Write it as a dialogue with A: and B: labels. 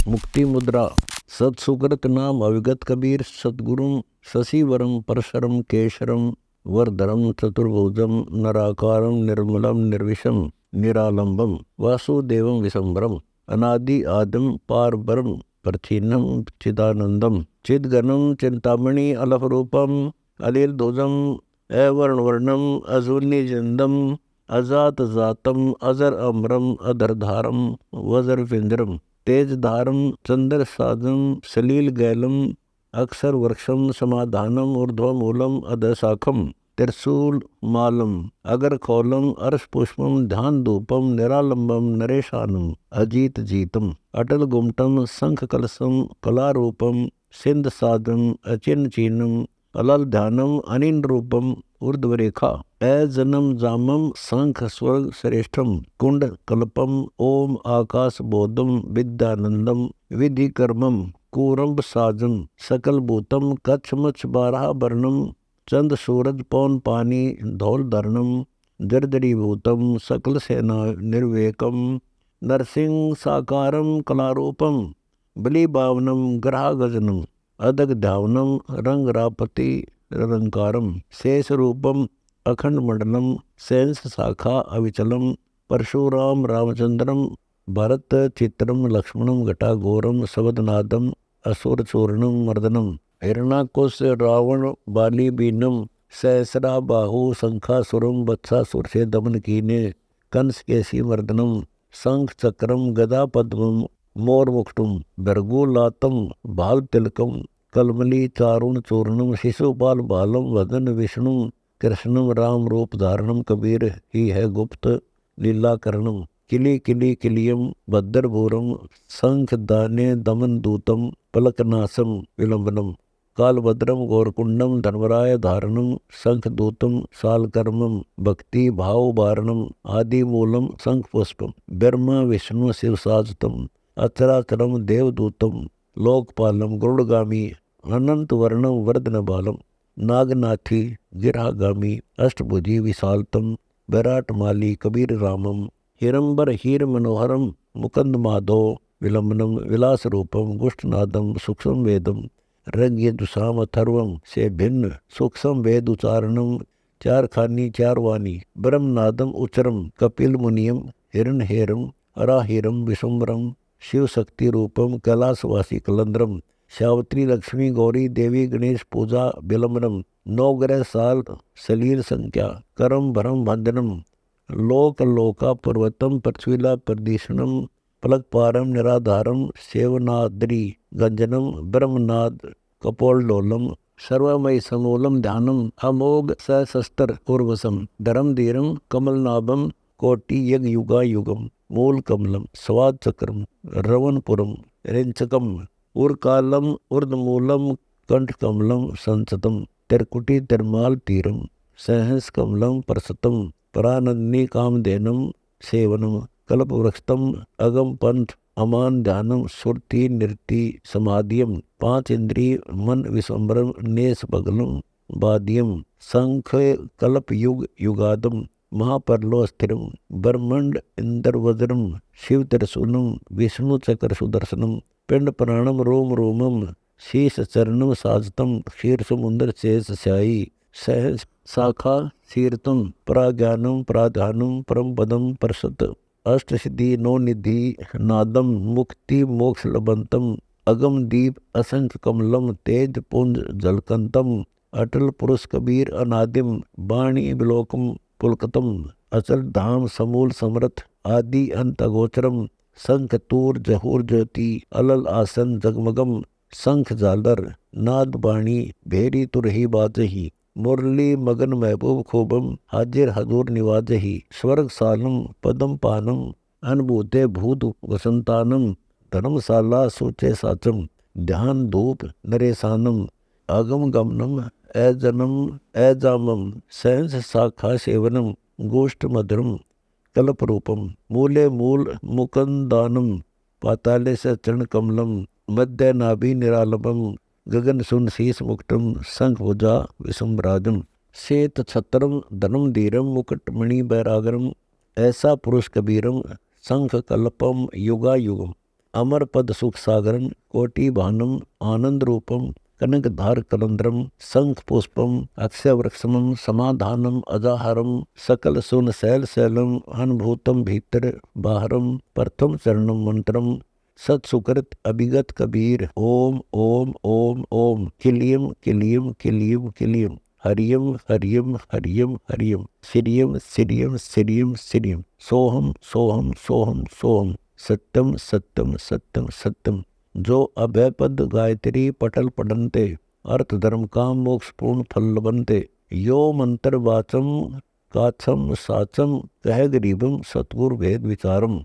A: मुक्ति मुद्रा। सत्सुकृत नाम अविगत कबीर सतगुरुम शशिवरम परशरम केशरम वरदरम चतुर्भुजम नराकारम निर्मलम निर्विषम निरालंबम वासुदेवम विशंबरम अनादि आदम पारब्रह्म प्रथीनम चिदानंदम चिदगणम चिंतामणि अलफरूपम अलील ध्वजम अवर्णवर्णम अजूनिजंदम अजात जातम अजर अमरम अधरधारम वज्रविंद्रम तेजधारम चंद्र साधम सलील गैलम अक्षर वृक्षम समाधानम ऊर्ध्वमूलम अधशाखम त्रिशूल मालम अगर खौलम अर्श पुष्पम ध्यान धूपम निरालंबम नरेशानम अजीत जीतम अटल गुमटम शंख कलसम कलारूपम सिंध साधम अचिन चीनम अलल ध्यानम अनिन रूपम ऊर्ध्वरेखा अजनम जामम शंख स्वर्ग श्रेष्ठम कुंड कल्पम ओम आकाश बोधम विद्यानंदम विधि कर्मम कूरम्ब साजम सकल भूतम कच्छ मच्छ बारह वर्णम चंद सूरज पौन पानी धौल धरणम जर्जरी भूतम सकल सेना निर्वेकम नरसिंह साकारम कलारूपम बलि भावनम ग्रह गजनम अदग ध्यावनम रंग रापति रंकारम शेष रूपम अखंड मंडलम सेंस शाखा अविचलम परशुराम रामचंद्रम भरत चित्रम लक्ष्मणम घटाघोरम शबदनादम असुर चूर्णम मर्दनम हिरणाकुश रावण बाली बीनम सहस्रा बाहु शंखासुरम बत्सासुर से दमन कीने कंस केसी मर्दनम शंख चक्रम गदा पद्मम मोर मुकुटम भृगुलातम भाल तिलकम कलमली चारुण चूर्णम शिशुपाल बालम वदन विष्णु कृष्णम राम रूप धारणम कबीर ही है गुप्त लीला करणम किली किली किलियम भद्रभूरम शंख दाने दमन दूतम पलकनासम विलंबनम कालभद्रम गौरकुंडम धर्मराय धारणम शंख दूतम सालकर्मम भक्ति भाव वारणम आदि मूलम शंख पुष्पम ब्रह्मा विष्णु शिव साजतम अचराचरम देवदूतम लोकपालम गरुड़गामी अनंत वर्णम वर्धन बालम नागनाथी गिरागामी अष्टभुजी विशालतम विराट माली कबीर रामम हिरंबर हीर मनोहरम मुकंद माधव विलंबनम विलास रूपम गुष्ठनादम सूक्ष्म वेदम रज्ञ दुसाम अथर्वम से भिन्न सूक्ष्म वेद उच्चारणम चार खानी चार वाणी ब्रह्मनादम उच्चरम कपिल मुनियम हिरण हेरम अराहिरम विशुम्बरम शिव शक्ति रूपम कैलाशवासी कलंद्रम शावत्री लक्ष्मी गौरी देवी गणेश पूजा विलंबनम नवग्रह साल सलील संख्या करम भरम भंजनम लोक लोका पर्वतम पृथ्वीला प्रदीशनम पलक पारम निराधारम सेवनाद्री गंजनम ब्रह्मनाद कपोलडोलम सर्वमय समूलम ध्यानम अमोघ सहस्त्र उर्वसम धर्म धीरम कमलनाभम कोटि यग युगा युगम मूल कमलम स्वाद चक्रम रवनपुरम रेंचकम उर्कालम उर्दमूलम कंठ कमलम संसतम तिरकुटी तिरमाल तीरम सहस कमलम परसतम परानंदनी कामधेनम सेवनम कल्पवृक्षतम अगम पंथ अमान ध्यानम सुरति नृति समाधियम पांच इंद्रिय मन विश्वम्बरम नेस पगलम बादियम शंख कल्प युग युगादम महापरलो स्थिरम ब्रह्मंड इंद्र वज्रम शिव त्रिशूलम विष्णु चक्र सुदर्शनम पिंड प्राणम रोम रोमम शीश चरणम साजतम क्षीर समुद्र शेष स्यायी सह शाखा शीरतम प्राज्ञानम प्राधानम परम पदम परसत अष्ट सिद्धि नो निधि नादम मुक्ति मोक्ष लबंतम अगम दीप असंख्य कमलम तेज पुंज जलकंतम अटल पुरुष कबीर अनादिम वाणी विलोकम पुलकतम अचल धाम समूल समर्थ आदि अंत अगोचरम शंख तूर जहूर ज्योति अलल आसन जगमगम शंख झालर नाद बाणी भेरी तुरही बाजही मुरली मगन महबूब खूबम हाजिर हजूर निवाजही स्वर्ग सालम पदम पानम अनुभूते भूत वसंतानम धर्मशाला सूचे साचम ध्यान धूप नरेशानम आगम गमनम अजनम अजामम सहंस शाखा सेवनम गोष्ठ मधुरम कल्प रूपम मूले मूल मुकंदानम पाताले से चरण कमलम मध्य नाभि निरालभम गगन सुन शीस मुक्तम शंख भुजा विषुम्बराजम श्वेत छत्रम धनम धीरम मुकुटमणि बैरागरम ऐसा पुरुष कबीरम शंख कल्पम युगा युगम अमर पद सुख सागरम कोटि भानम आनंद रूपम कनक धार कलंद्रम शंख पुष्पम अक्षय वृक्षमम समाधानम अजाहारम सकल सुन शैल शैलम अनुभूतम भीतर बाहरम प्रथम चरणम मंत्रम सत सुकृत अभिगत कबीर ओम ओम ओम ओम किलियम किलियम किलियम किलियम हरियम हरियम हरियम हरियम श्रियम श्रियम श्रियम श्रियम सोहम सोहम सोहम सोहम सत्यम सत्यम सत्यम सत्यम। जो अभय पद गायत्री पटल पढ़नते अर्थ धर्म काम मोक्ष पूर्ण फल बनते यो मंत्र वाचम काछम साचम कह गरीबम सतगुरु भेद विचारम।